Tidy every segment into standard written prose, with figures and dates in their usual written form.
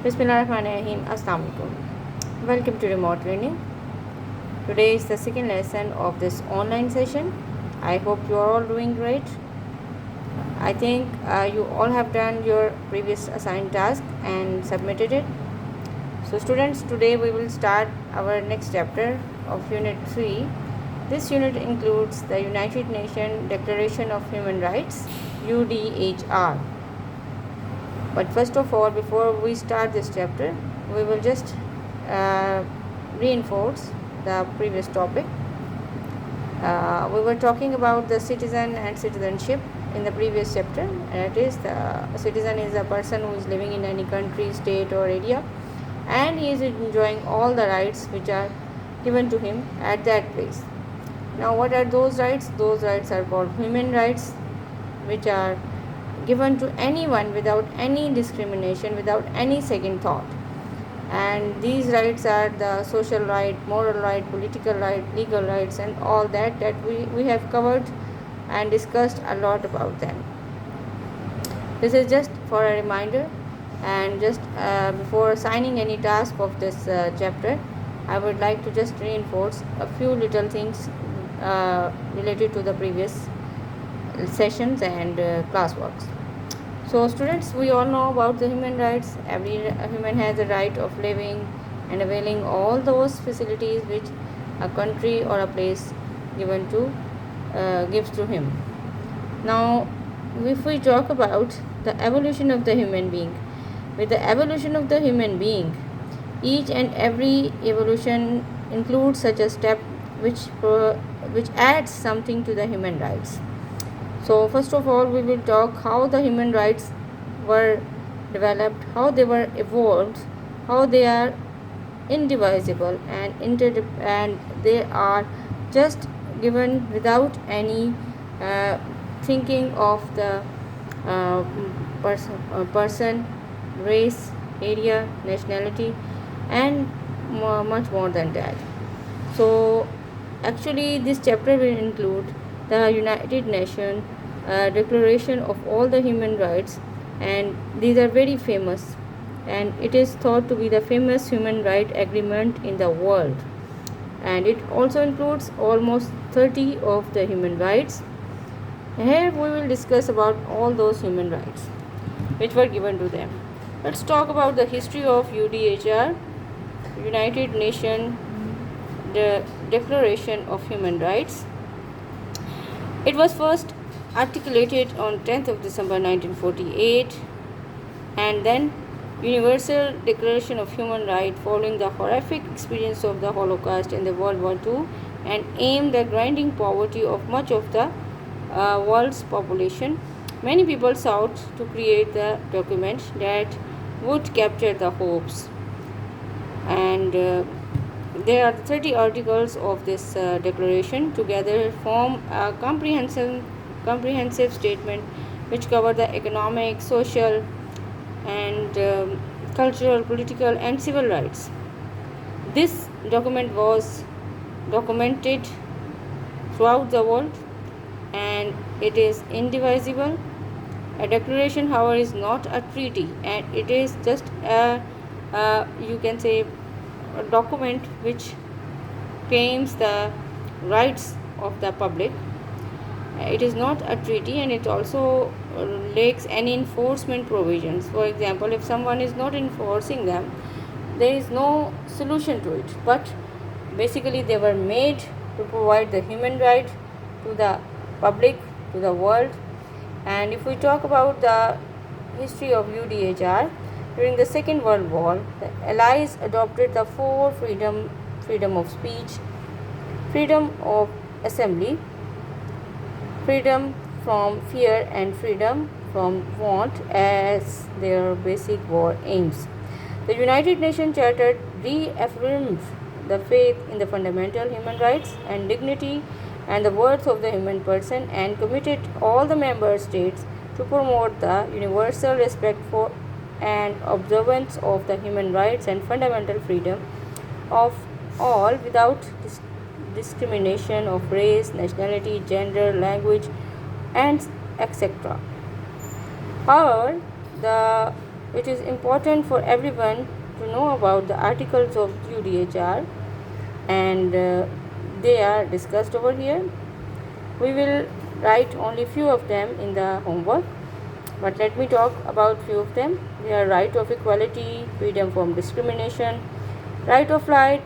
Bismillahirrahmanirrahim. Assalamu alaikum. Welcome to remote learning. Today is the second lesson of this online session. I hope you are all doing great. I think you all have done your previous assigned task and submitted it. So students, today we will start our next chapter of Unit 3. This unit includes the United Nations Declaration of Human Rights, UDHR. But first of all, before we start this chapter, we will just reinforce the previous topic. We were talking about the citizen and citizenship in the previous chapter. And it is the citizen is a person who is living in any country, state or area, and he is enjoying all the rights which are given to him at that place. Now what are those rights? Those rights are called human rights, which are given to anyone without any discrimination, without any second thought. And these rights are the social right, moral right, political right, legal rights, and all that we have covered and discussed a lot about them. This is just for a reminder, and just before signing any task of this chapter, I would like to just reinforce a few little things related to the previous sessions and classworks. So students, we all know about the human rights. Every human has the right of living and availing all those facilities which a country or a place gives to him. Now, if we talk about the evolution of the human being, with the evolution of the human being, each and every evolution includes such a step which adds something to the human rights. So first of all, we will talk how the human rights were developed, how they were evolved, how they are indivisible and they are just given without any thinking of the person, race, area, nationality, and much more than that. So actually this chapter will include the United Nations Declaration of all the human rights, and these are very famous, and it is thought to be the famous human right agreement in the world, and it also includes almost 30 of the human rights. Here we will discuss about all those human rights which were given to them. Let's talk about the history of UDHR, United Nations Declaration of Human Rights. It was first articulated on 10th of December 1948, and then Universal Declaration of Human Rights following the horrific experience of the Holocaust and the World War II, and aimed at grinding poverty of much of the world's population. Many people sought to create the document that would capture the hopes, and there are 30 articles of this declaration together form a comprehensive statement which cover the economic, social, and cultural, political, and civil rights. This document was documented throughout the world, and it is indivisible. A declaration, however, is not a treaty, and it is just you can say a document which claims the rights of the public. It is not a treaty, and it also lacks any enforcement provisions. For example, if someone is not enforcing them, there is no solution to it. But basically they were made to provide the human right to the public, to the world. And if we talk about the history of UDHR, during the Second World War, the Allies adopted the four freedom of speech, freedom of assembly, freedom from fear, and freedom from want as their basic war aims. The United Nations Charter reaffirms the faith in the fundamental human rights and dignity and the worth of the human person, and committed all the member states to promote the universal respect for and observance of the human rights and fundamental freedom of all without discrimination of race, nationality, gender, language, and etc. However, the it is important for everyone to know about the articles of UDHR, and they are discussed over here. We will write only few of them in the homework, but let me talk about few of them. They are right of equality, freedom from discrimination, right of life,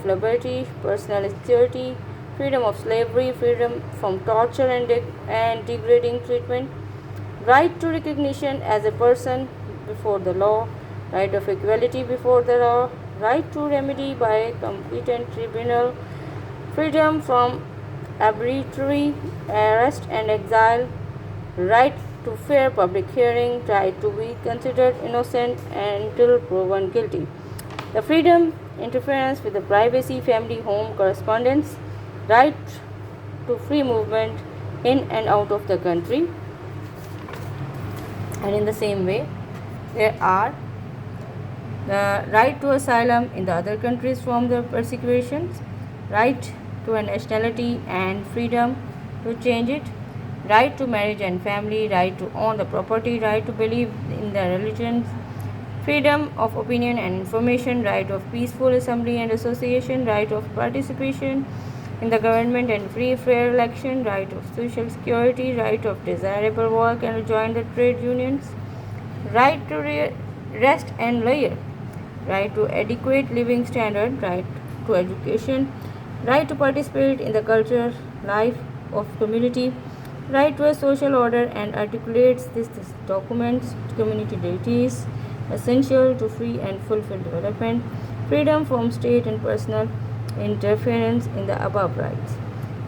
liberty, personal security, freedom of slavery, freedom from torture and degrading treatment, right to recognition as a person before the law, right of equality before the law, right to remedy by a competent tribunal, freedom from arbitrary arrest and exile, right to fair public hearing, right to be considered innocent until proven guilty. The freedom interference with the privacy, family, home correspondence, right to free movement in and out of the country. And in the same way, there are the right to asylum in the other countries from the persecutions, right to a nationality and freedom to change it, right to marriage and family, right to own the property, right to believe in the religions, freedom of opinion and information, right of peaceful assembly and association, right of participation in the government and free fair election, right of social security, right of desirable work and join the trade unions, right to rest and leisure, right to adequate living standard, right to education, right to participate in the culture life of community, right to a social order, and articulates this documents community duties essential to free and fulfilled development, freedom from state and personal interference in the above rights.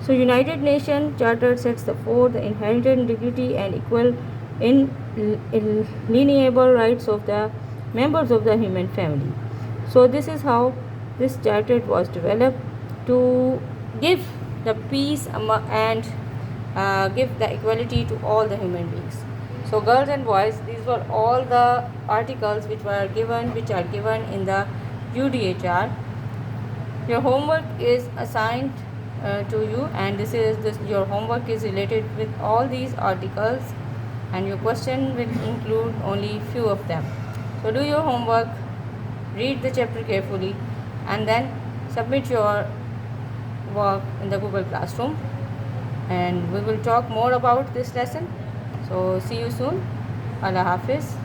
So United Nations Charter sets the forth the inherent dignity and equal inalienable rights of the members of the human family. So this is how this charter was developed to give the peace and give the equality to all the human beings. So girls and boys, these were all the articles which are given in the UDHR. Your homework is assigned to you, and your homework is related with all these articles, and your question will include only few of them. So do your homework, read the chapter carefully, and then submit your work in the Google Classroom, and we will talk more about this lesson. So see you soon. Allah Hafiz.